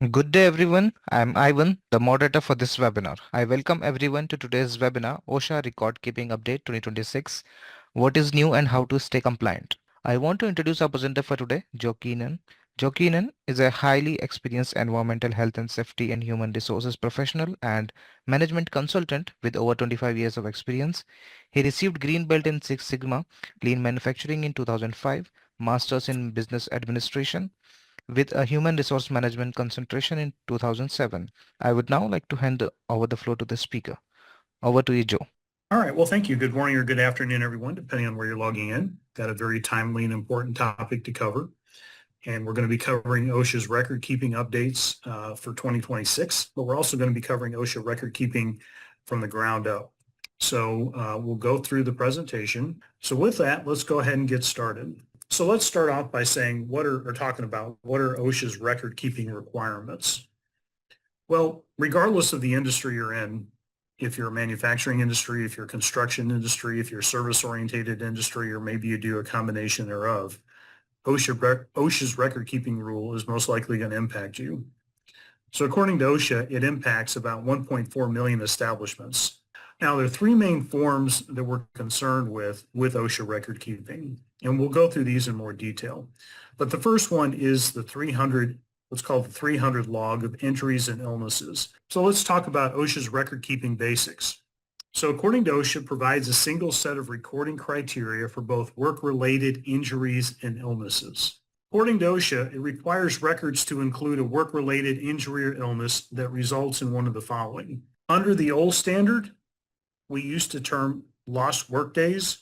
Good day everyone, I am Ivan, the moderator for this webinar. I welcome everyone to today's webinar, OSHA Record Keeping Update 2026, What is New and How to Stay Compliant. I want to introduce our presenter for today, Joe Keenan. Joe Keenan is a highly experienced environmental health and safety and human resources professional and management consultant with over 25 years of experience. He received Green Belt in Six Sigma Lean Manufacturing in 2005, Masters in Business Administration with a human resource management concentration in 2007. I would now like to hand over the floor to the speaker. Over to you, Joe. All right. Well, thank you. Good morning or good afternoon, everyone, depending on where you're logging in. Got a very timely and important topic to cover. And we're going to be covering OSHA's record keeping updates for 2026, but we're also going to be covering OSHA record keeping from the ground up. So we'll go through the presentation. So with that, let's go ahead and get started. So let's start off by saying what are OSHA's record keeping requirements? Well, regardless of the industry you're in, if you're a manufacturing industry, if you're a construction industry, if you're a service-oriented industry, or maybe you do a combination thereof, OSHA's record-keeping rule is most likely going to impact you. So according to OSHA, it impacts about 1.4 million establishments. Now, there are three main forms that we're concerned with OSHA record keeping, and we'll go through these in more detail. But the first one is the 300, what's called the 300 log of injuries and illnesses. So let's talk about OSHA's record keeping basics. So according to OSHA, it provides a single set of recording criteria for both work-related injuries and illnesses. According to OSHA, it requires records to include a work-related injury or illness that results in one of the following. Under the old standard, we used to term lost work days,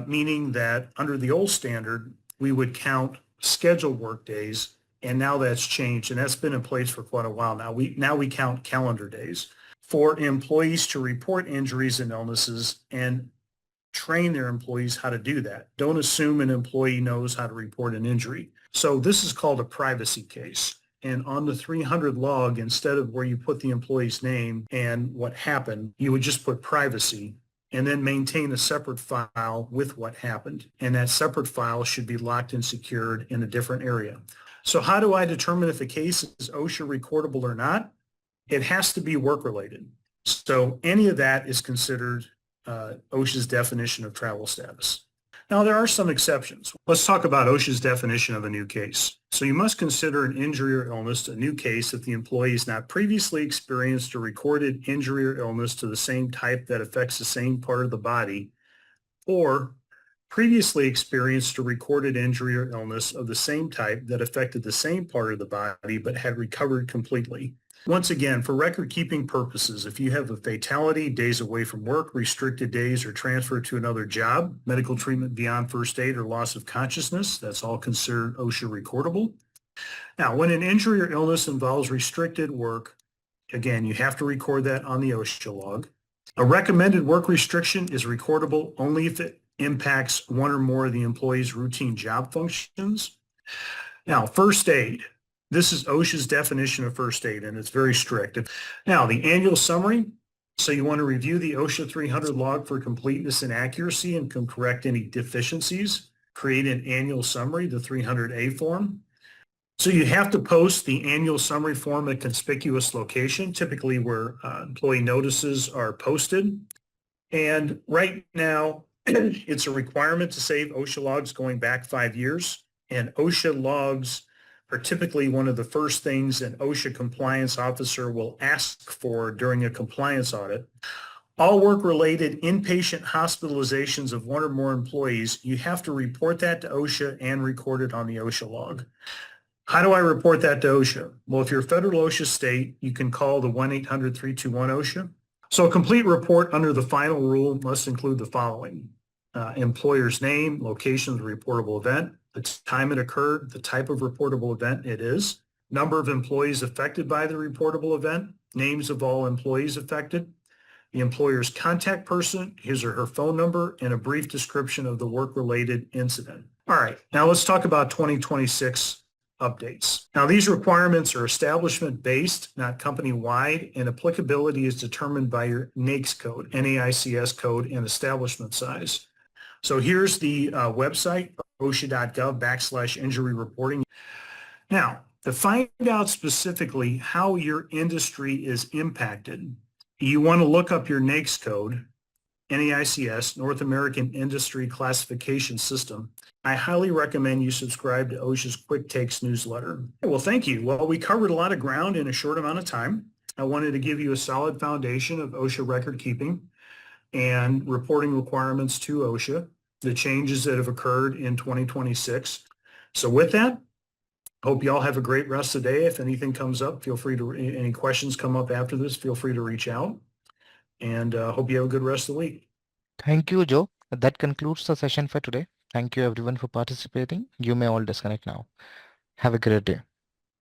meaning that under the old standard, we would count scheduled work days, and now that's changed, and that's been in place for quite a while now. We count calendar days for employees to report injuries and illnesses and train their employees how to do that. Don't assume an employee knows how to report an injury. So this is called a privacy case. And on the 300 log, instead of where you put the employee's name and what happened, you would just put privacy and then maintain a separate file with what happened. And that separate file should be locked and secured in a different area. So how do I determine if a case is OSHA recordable or not? It has to be work-related. So any of that is considered OSHA's definition of travel status. Now, there are some exceptions. Let's talk about OSHA's definition of a new case. So you must consider an injury or illness a new case if the employee has not previously experienced a recorded injury or illness to the same type that affects the same part of the body, or previously experienced a recorded injury or illness of the same type that affected the same part of the body but had recovered completely. Once again, for record-keeping purposes, if you have a fatality, days away from work, restricted days, or transfer to another job, medical treatment beyond first aid, or loss of consciousness, that's all considered OSHA recordable. Now, when an injury or illness involves restricted work, again, you have to record that on the OSHA log. A recommended work restriction is recordable only if it impacts one or more of the employee's routine job functions. Now, first aid. This is OSHA's definition of first aid, and it's very strict. Now, the annual summary. So you want to review the OSHA 300 log for completeness and accuracy and can correct any deficiencies. Create an annual summary, the 300A form. So you have to post the annual summary form at a conspicuous location, typically where employee notices are posted. And right now, it's a requirement to save OSHA logs going back 5 years, and OSHA logs are typically one of the first things an OSHA compliance officer will ask for during a compliance audit. All work-related inpatient hospitalizations of one or more employees, you have to report that to OSHA and record it on the OSHA log. How do I report that to OSHA? Well, if you're a federal OSHA state, you can call the 1-800-321-OSHA. So a complete report under the final rule must include the following. Employer's name, location of the reportable event, the time it occurred, the type of reportable event it is, number of employees affected by the reportable event, names of all employees affected, the employer's contact person, his or her phone number, and a brief description of the work-related incident. All right, now let's talk about 2026 updates. Now, these requirements are establishment-based, not company-wide, and applicability is determined by your NAICS code, NAICS code, and establishment size. So here's the website, OSHA.gov/injury reporting. Now, To find out specifically how your industry is impacted, you want to look up your NAICS code, NAICS, North American Industry Classification System. I highly recommend you subscribe to OSHA's Quick Takes newsletter. Well, thank you. Well, we covered a lot of ground in a short amount of time. I wanted to give you a solid foundation of OSHA record keeping and reporting requirements to OSHA, the changes that have occurred in 2026. So with that, hope you all have a great rest of the day. If anything comes up, feel free to, any questions come up after this, feel free to reach out. And hope you have a good rest of the week. Thank you, Joe. That concludes the session for today. Thank you everyone for participating. You may all disconnect now. Have a great day.